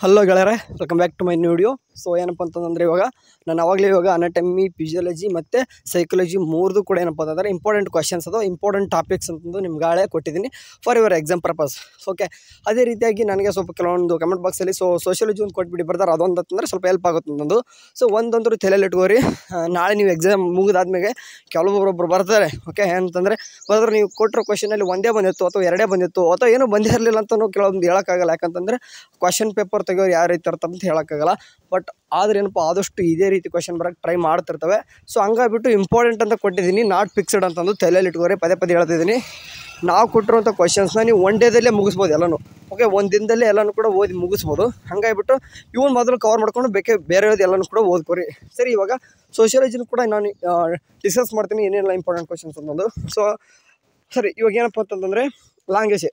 Hello ಗೆಳೆಯರೆ, welcome back to my new video. So ಏನಪ್ಪ ಅಂತಂದರೆ ನಾನು ಆವಾಗಲೇ ಅನಾಟಮಿ, ಫಿಸಿಯಾಲಜಿ ಮತ್ತು ಸೈಕಾಲಜಿ ಮೂರದು ಕೂಡ ಏನಪ್ಪ ಅಂತಂದರೆ ಇಂಪಾರ್ಟೆಂಟ್ ಕ್ವಶನ್ಸ್ ಅದು, ಇಂಪಾರ್ಟೆಂಟ್ ಟಾಪಿಕ್ಸ್ ಅಂತಂದು ನಿಮ್ಗೆ ಗಾಳೆ ಕೊಟ್ಟಿದ್ದೀನಿ for your exam purpose. Okay, ಅದೇ ರೀತಿಯಾಗಿ ನನಗೆ ಸ್ವಲ್ಪ ಕೆಲವೊಂದು ಕಮೆಂಟ್ ಬಾಕ್ಸಲ್ಲಿ ಸೋಷಿಯಾಲಜಿ ಒಂದು ಕೊಟ್ಬಿಟ್ಟು ಬರ್ತಾರೆ, ಅದೊಂದು ಅಂತಂದರೆ ಸ್ವಲ್ಪ ಹೆಲ್ಪ್ ಆಗುತ್ತೆ ಅಂತಂದು. ಸೊ ಒಂದಂತರೂ ತಲೆಯಲ್ಲಿ ಇಟ್ಕೋರಿ, ನಾಳೆ ನೀವು ಎಕ್ಸಾಮ್ ಮುಗಿದಾದ್ಮೇಲೆ ಕೆಲವೊಬ್ಬರೊಬ್ಬರು ಬರ್ತಾರೆ. ಓಕೆ, ಏನಂತಂದರೆ ಬರೆದ್ರೆ ನೀವು ಕೊಟ್ಟಿರೋ ಕ್ವಶನಲ್ಲಿ ಒಂದೇ ಬಂದಿತ್ತು ಅಥವಾ ಎರಡೇ ಬಂದಿತ್ತು ಅಥವಾ ಏನೂ ಬಂದೇ ಇರಲಿಲ್ಲ ಅಂತಲೂ ಕೆಲವೊಂದು ಹೇಳೋಕ್ಕಾಗಲ್ಲ. ಯಾಕಂತಂದರೆ ಕ್ವಶನ್ ಪೇಪರ್ ತೆಗೆಯೋರು ಯಾವ ರೀತಿ ಇರ್ತಂತ ಹೇಳೋಕ್ಕಾಗಲ್ಲ. ಬಟ್ ಆದರೆ ಏನಪ್ಪ, ಆದಷ್ಟು ಇದೇ ರೀತಿ ಕ್ವಶನ್ ಬರೋಕ್ಕೆ ಟ್ರೈ ಮಾಡ್ತಿರ್ತವೆ. ಸೊ ಹಂಗಾಗ್ಬಿಟ್ಟು ಇಂಪಾರ್ಟೆಂಟ್ ಅಂತ ಕೊಟ್ಟಿದ್ದೀನಿ, ನಾಟ್ ಫಿಕ್ಸ್ಡ್ ಅಂತಂದು ತಲೆಯಲ್ಲಿ ಇಟ್ಕೋರಿ. ಪದೇ ಪದೇ ಹೇಳ್ತಿದ್ದೀನಿ, ನಾವು ಕೊಟ್ಟಿರುವಂಥ ಕ್ವಶನ್ಸ್ನ ನೀವು ಒನ್ ಡೇದಲ್ಲೇ ಮುಗಿಸ್ಬೋದು ಎಲ್ಲನೂ. ಓಕೆ, ಒಂದು ದಿನದಲ್ಲೇ ಎಲ್ಲನೂ ಕೂಡ ಓದಿ ಮುಗಿಸ್ಬೋದು. ಹಂಗಾಗ್ಬಿಟ್ಟು ಇವನು ಮೊದಲು ಕವರ್ ಮಾಡ್ಕೊಂಡು ಬೇರೆಯವ್ರದ್ದು ಎಲ್ಲನೂ ಕೂಡ ಓದ್ಕೋರಿ. ಸರಿ, ಇವಾಗ ಸೋಷಿಯಾಲಜಿನೂ ಕೂಡ ನಾನು ಡಿಸ್ಕಸ್ ಮಾಡ್ತೀನಿ ಏನೇನೆಲ್ಲ ಇಂಪಾರ್ಟೆಂಟ್ ಕ್ವಶನ್ಸ್ ಅನ್ನೋದು. ಸೊ ಸರಿ, ಇವಾಗ ಏನಪ್ಪ ಅಂತಂದರೆ language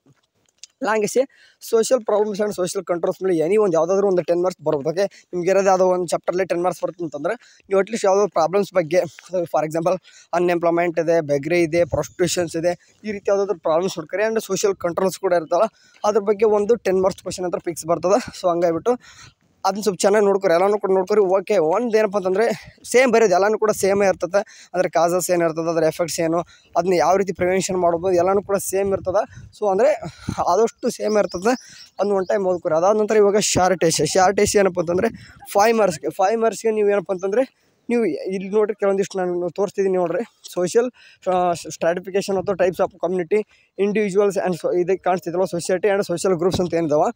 social problems and social controls ಮೇಲೆ ಒಂದು ಯಾವುದಾದ್ರೂ ಒಂದು 10 ಮಾರ್ಕ್ಸ್ ಬರ್ಬೋದು. ಓಕೆ, ನಿಮ್ಗೆ ಇರೋದು ಯಾವುದೋ ಒಂದು ಚಾಪ್ಟರ್ಲಿ 10 ಮಾರ್ಕ್ಸ್ ಬರುತ್ತೆ ಅಂತಂದರೆ ನೀವು ಅಟ್ಲೀಸ್ಟ್ ಯಾವುದೋ ಪ್ರಾಬ್ಲಮ್ಸ್ ಬಗ್ಗೆ, ಫಾರ್ ಎಕ್ಸಾಂಪಲ್ ಅನ್ಎಂಪ್ಲಾಯ್ಮೆಂಟ್ ಇದೆ, ಬೆಗ್ರಿ ಇದೆ, ಪ್ರಾಸ್ಟಿಟ್ಯೂಷನ್ಸ್ ಇದೆ, ಈ ರೀತಿ ಯಾವುದಾದ್ರೂ ಪ್ರಾಬ್ಲಮ್ಸ್ ನೋಡ್ಕೊರಿ. ಆ್ಯಂಡ್ ಸೋಷಿಯಲ್ ಕಂಟ್ರೋಲ್ಸ್ ಕೂಡ ಇರ್ತಲ್ಲ, ಅದ್ರ ಬಗ್ಗೆ ಒಂದು 10 ಮಾರ್ಕ್ಸ್ ಕ್ವಶನ್ ಅಂತ ಫಿಕ್ಸ್ ಬರ್ತದೆ. ಸೊ ಹಂಗಾಗ್ಬಿಟ್ಟು ಅದನ್ನ ಸ್ವಲ್ಪ ಚೆನ್ನಾಗಿ ನೋಡ್ಕೊರಿ, ಎಲ್ಲನೂ ಕೂಡ ನೋಡ್ಕೊರಿ. ಓಕೆ, ಒಂದು ಏನಪ್ಪ ಅಂತಂದರೆ ಸೇಮ್ ಬರೋದು ಎಲ್ಲನೂ ಕೂಡ ಸೇಮೇ ಇರ್ತದೆ. ಅಂದರೆ ಕಾಸಸ್ ಏನಿರ್ತದೆ, ಅದರ ಎಫೆಕ್ಟ್ಸ್ ಏನು, ಅದನ್ನ ಯಾವ ರೀತಿ ಪ್ರಿವೆನ್ಷನ್ ಮಾಡ್ಬೋದು, ಎಲ್ಲನೂ ಕೂಡ ಸೇಮ್ ಇರ್ತದೆ. ಸೊ ಅಂದರೆ ಆದಷ್ಟು ಸೇಮ್ ಇರ್ತದೆ, ಅದನ್ನ ಒನ್ ಟೈಮ್ ಓದ್ಕೊರಿ. ಅದಾದ ನಂತರ ಇವಾಗ ಶಾರ್ಟೇಜ್ ಏನಪ್ಪ ಅಂತಂದರೆ 5 ಮಾರ್ಕ್ಸ್ಗೆ ನೀವು ಏನಪ್ಪ ಅಂತಂದರೆ ನೀವು ಇಲ್ಲಿ ನೋಡಿರಿ, ಕೆಲವೊಂದಿಷ್ಟು ನಾನು ತೋರಿಸ್ತಿದ್ದೀನಿ ನೋಡಿರಿ. ಸೋಷಿಯಲ್ ಸ್ಟ್ರಾಟಿಫಿಕೇಷನ್ ಅಥವಾ types of community, individuals and ಇದಕ್ಕೆ ಕಾಣಿಸ್ತಿದ್ವಲ್ಲ ಸೊಸೈಟಿ ಆ್ಯಂಡ್ ಸೋಷಿಯಲ್ ಗ್ರೂಪ್ಸ್ ಅಂತ ಏನಿದಾವೆ,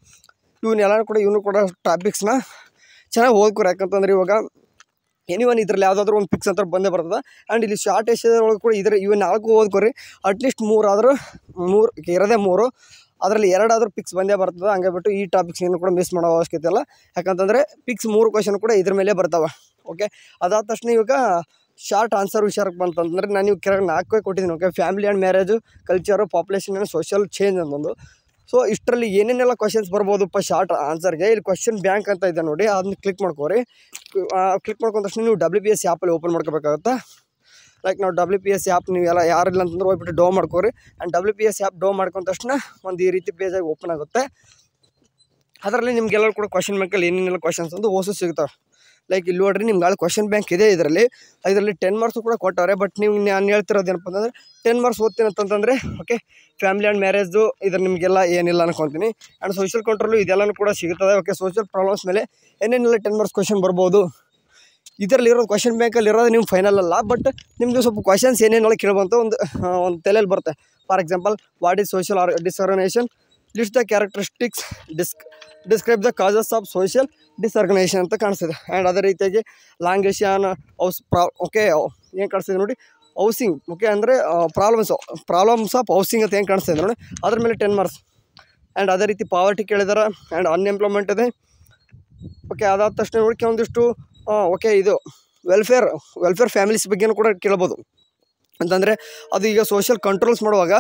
ಇವನು ಕೂಡ ಟಾಪಿಕ್ಸ್ನ ಚೆನ್ನಾಗಿ ಓದ್ಕೊರಿ. ಯಾಕಂತಂದ್ರೆ ಇವಾಗ ಎನಿವನ್ ಇದರಲ್ಲಿ ಯಾವುದಾದ್ರೂ ಒಂದು ಫಿಕ್ಸ್ ಅಂತ ಬಂದೇ ಬರ್ತದೆ. ಆ್ಯಂಡ್ ಇಲ್ಲಿ ಶಾರ್ಟೇಜ್ ಒಳಗೆ ಕೂಡ ಇವು 4 ಓದ್ಕೊರಿ. ಅಟ್ಲೀಸ್ಟ್ 3 ಇರೋದೇ 3, ಅದರಲ್ಲಿ 2 ಆದರೂ ಫಿಕ್ಸ್ ಬಂದೇ ಬರ್ತದೆ. ಹಂಗಾಗ್ಬಿಟ್ಟು ಈ ಟಾಪಿಕ್ಸ್ ಏನು ಕೂಡ ಮಿಸ್ ಮಾಡೋ ಅವಶ್ಯಕತೆ ಇಲ್ಲ. ಯಾಕಂತಂದರೆ ಫಿಕ್ಸ್ 3 ಕ್ವಶನ್ ಕೂಡ ಇದ್ರ ಮೇಲೆ ಬರ್ತಾವೆ. ಓಕೆ, ಅದಾದ ತಕ್ಷಣ ಇವಾಗ ಶಾರ್ಟ್ ಆನ್ಸರ್ ವಿಚಾರಕ್ಕೆ ಬಂತಂದರೆ ನಾನು ನೀವು ಕೆಳಗೆ 4 ಕೊಟ್ಟಿದ್ದೀನಿ. Okay, family and marriage, culture, population and social change ಅನ್ನೊಂದು. ಸೊ ಇಷ್ಟರಲ್ಲಿ ಏನೇನೆಲ್ಲ ಕ್ವಶನ್ಸ್ ಬರ್ಬೋದಪ್ಪ ಶಾರ್ಟ್ ಆನ್ಸರ್ಗೆ, ಇಲ್ಲಿ ಕ್ವಶನ್ ಬ್ಯಾಂಕ್ ಅಂತ ಇದೆ ನೋಡಿ, ಅದನ್ನ ಕ್ಲಿಕ್ ಮಾಡ್ಕೋರಿ. ಕ್ಲಿಕ್ ಮಾಡ್ಕೊಂಡ ತಕ್ಷಣ ನೀವು WPSC ಆ್ಯಪಲ್ಲಿ ಓಪನ್ ಮಾಡ್ಕೋಬೇಕಾಗುತ್ತೆ. ಲೈಕ್ ನಾವು WPSC ಆ್ಯಪ್ ನೀವೆಲ್ಲ ಯಾರಿಲ್ಲ ಅಂತಂದ್ರೆ ಹೋಗ್ಬಿಟ್ಟು ಡೌನ್ ಮಾಡ್ಕೋರಿ. ಆ್ಯಂಡ್ WPSC ಆ್ಯಪ್ ಡೌನ್ ಮಾಡ್ಕೊಂಡ ತಕ್ಷಣ ಒಂದು ಈ ರೀತಿ ಪೇಜಾಗಿ ಓಪನ್ ಆಗುತ್ತೆ. ಅದರಲ್ಲಿ ನಿಮ್ಗೆಲ್ಲರೂ ಕೂಡ ಕ್ವಶನ್ ಬ್ಯಾಂಕಲ್ಲಿ ಏನೇನೆಲ್ಲ ಕ್ವಶನ್ಸ್ ಅಂತ ಓಸು ಸಿಗ್ತಾವೆ. ಲೈಕ್ ಇಲ್ಲಿ ನೋಡ್ರಿ, ನಿಮ್ಗೆ ಅಲ್ಲಿ ಕ್ವಶನ್ ಬ್ಯಾಂಕ್ ಇದೆ. ಇದರಲ್ಲಿ 10 ಮಾರ್ಕ್ಸ್ ಕೂಡ ಕೊಟ್ಟವ್ರೆ. ಬಟ್ ನೀವು ನಾನು ಹೇಳ್ತಿರೋದು ಏನಪ್ಪ ಅಂತಂದರೆ 10 ಮಾರ್ಕ್ಸ್ ಓದ್ತೀನಿ ಅಂತಂದರೆ ಓಕೆ, ಫ್ಯಾಮಿಲಿ ಆ್ಯಂಡ್ ಮ್ಯಾರೇಜ್ದು ಇದ್ರ ನಿಮಗೆಲ್ಲ ಏನಿಲ್ಲ ಅನ್ಕೊತೀನಿ. ಆ್ಯಂಡ್ ಸೋಷಿಯಲ್ ಕಂಟ್ರೋಲು ಇದೆಲ್ಲನೂ ಕೂಡ ಸಿಗುತ್ತದೆ. ಓಕೆ, ಸೋಷಿಯಲ್ ಪ್ರಾಬ್ಲಮ್ಸ್ ಮೇಲೆ ಏನೇನೆಲ್ಲ 10 ಮಾರ್ಕ್ಸ್ ಕ್ವಶನ್ ಬರ್ಬೋದು. ಇದರಲ್ಲಿ ಇರೋದು ಕ್ವಶನ್ ಬ್ಯಾಂಕಲ್ಲಿ ಇರೋದು ನಿಮ್ಮ ಫೈನಲ್ ಅಲ್ಲ, ಬಟ್ ನಿಮಗೆ ಸ್ವಲ್ಪ ಕ್ವಶನ್ಸ್ ಏನೇನೆಲ್ಲ ಕೇಳ್ಬಂತ ಒಂದು ತಲೆಯಲ್ಲಿ ಬರುತ್ತೆ. For example, what is social disorganisation, list the characteristics, describe the causes of social disorganisation ಅಂತ ಕಾಣಿಸ್ತಿದೆ. ಆ್ಯಂಡ್ ಅದೇ ರೀತಿಯಾಗಿ ಲ್ಯಾಂಗ್ವೇಜ್ ಓಕೆ ಏನು ಕಾಣಿಸ್ತಿದೆ ನೋಡಿ, ಹೌಸಿಂಗ್. ಓಕೆ, ಅಂದರೆ ಪ್ರಾಬ್ಲಮ್ಸ್ ಆಫ್ ಹೌಸಿಂಗ್ ಅಂತ ಏನು ಕಾಣಿಸ್ತಿದೆ ನೋಡಿ, ಅದ್ರ ಮೇಲೆ 10 ಮಾರ್ಕ್ಸ್. ಆ್ಯಂಡ್ ಅದೇ ರೀತಿ ಪಾವರ್ಟಿ ಕೇಳಿದಾರೆ. ಆ್ಯಂಡ್ ಅನ್ಎಂಪ್ಲಾಯ್ಮೆಂಟ್ ಇದೆ. ಓಕೆ, ಅದಾದ ತಕ್ಷಣ ನೋಡಿ ಕೆಲವೊಂದಿಷ್ಟು ಓಕೆ, ಇದು ವೆಲ್ಫೇರ್ ಫ್ಯಾಮಿಲೀಸ್ ಬಗ್ಗೆನೂ ಕೂಡ ಕೇಳ್ಬೋದು. ಅಂತಂದರೆ ಅದು ಈಗ ಸೋಷಿಯಲ್ ಕಂಟ್ರೋಲ್ಸ್ ಮಾಡುವಾಗ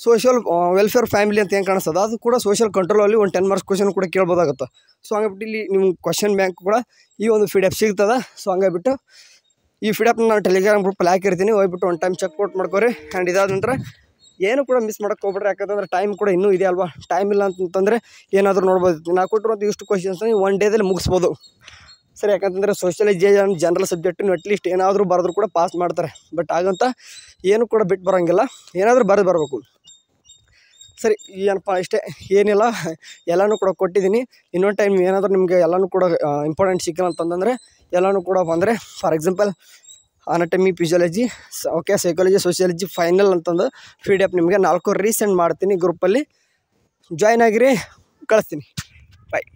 ಸೋಷಿಯಲ್ ವೆಲ್ಫೇರ್ ಫ್ಯಾಮಿಲಿ ಅಂತ ಏನು ಕಾಣಿಸ್ತದೆ, ಅದು ಕೂಡ ಸೋಷಿಯಲ್ ಕಂಟ್ರೋಲಲ್ಲಿ ಒಂದು 10 ಮಾರ್ಕ್ಸ್ ಕ್ವಶನ್ ಕೂಡ ಕೇಳ್ಬೋದಾಗುತ್ತೆ. ಸೊ ಹಂಗಾಗ್ಬಿಟ್ಟು ಇಲ್ಲಿ ನಿಮ್ಗೆ ಕ್ವಶನ್ ಬ್ಯಾಂಕ್ ಕೂಡ ಈ ಒಂದು PDF ಸಿಗ್ತದೆ. ಸೊ ಹಂಗಾಗ್ಬಿಟ್ಟು ಈ PDF ನಾನು ಟೆಲಿಗ್ರಾಮ್ ಗ್ರೂಪಲ್ಲಿ ಹಾಕಿರ್ತೀನಿ, ಹೋಗ್ಬಿಟ್ಟು ಒಂದು ಟೈಮ್ ಚೆಕ್ಔಟ್ ಮಾಡ್ಕೊರಿ. ಆ್ಯಂಡ್ ಇದಾದ ನಂತರ ಏನು ಕೂಡ ಮಿಸ್ ಮಾಡೋಕ್ಕೆ ಹೋಗ್ಬಿಡ್ರಿ. ಯಾಕಂತಂದರೆ ಟೈಮ್ ಕೂಡ ಇನ್ನೂ ಇದೆ ಅಲ್ವಾ. ಟೈಮ್ ಇಲ್ಲ ಅಂತಂದರೆ ಏನಾದರೂ ನೋಡ್ಬೋದು. ನಾವು ಕೊಟ್ಟಿರುವಂಥ ಇಷ್ಟು ಕ್ವಶನ್ಸ್ನ ನೀವು 1 ಡೇದಲ್ಲಿ ಮುಗಿಸ್ಬೋದು. ಸರಿ, ಯಾಕಂತಂದರೆ ಸೋಷಿಯಾಲಜಿ ಆ್ಯಂಡ್ ಜನರಲ್ ಸಬ್ಜೆಕ್ಟನ್ನು ಅಟ್ಲೀಸ್ಟ್ ಏನಾದರೂ ಬರೆದ್ರು ಕೂಡ ಪಾಸ್ ಮಾಡ್ತಾರೆ. ಬಟ್ ಹಾಗಂತ ಏನು ಕೂಡ ಬಿಟ್ಟು ಬರೋಂಗಿಲ್ಲ, ಏನಾದರೂ ಬರಬೇಕು. ಸರಿ, ಏನಪ್ಪ ಇಷ್ಟೇ, ಏನಿಲ್ಲ, ಎಲ್ಲನೂ ಕೂಡ ಕೊಟ್ಟಿದ್ದೀನಿ. ಇನ್ನೊಂದು ಟೈಮ್ ಏನಾದರೂ ನಿಮಗೆ ಎಲ್ಲನೂ ಕೂಡ ಇಂಪಾರ್ಟೆಂಟ್ ಸಿಕ್ಕಿಲ್ಲ ಅಂತಂದರೆ ಎಲ್ಲನೂ ಕೂಡ ಬಂದರೆ, for example anatomy, physiology, okay, psychology, sociology final ಅಂತಂದು PDF ನಿಮಗೆ 4 ರೀಸೆಂಡ್ ಮಾಡ್ತೀನಿ. ಗ್ರೂಪಲ್ಲಿ ಜಾಯ್ನ್ ಆಗಿರಿ, ಕಳಿಸ್ತೀನಿ. ಬಾಯ್.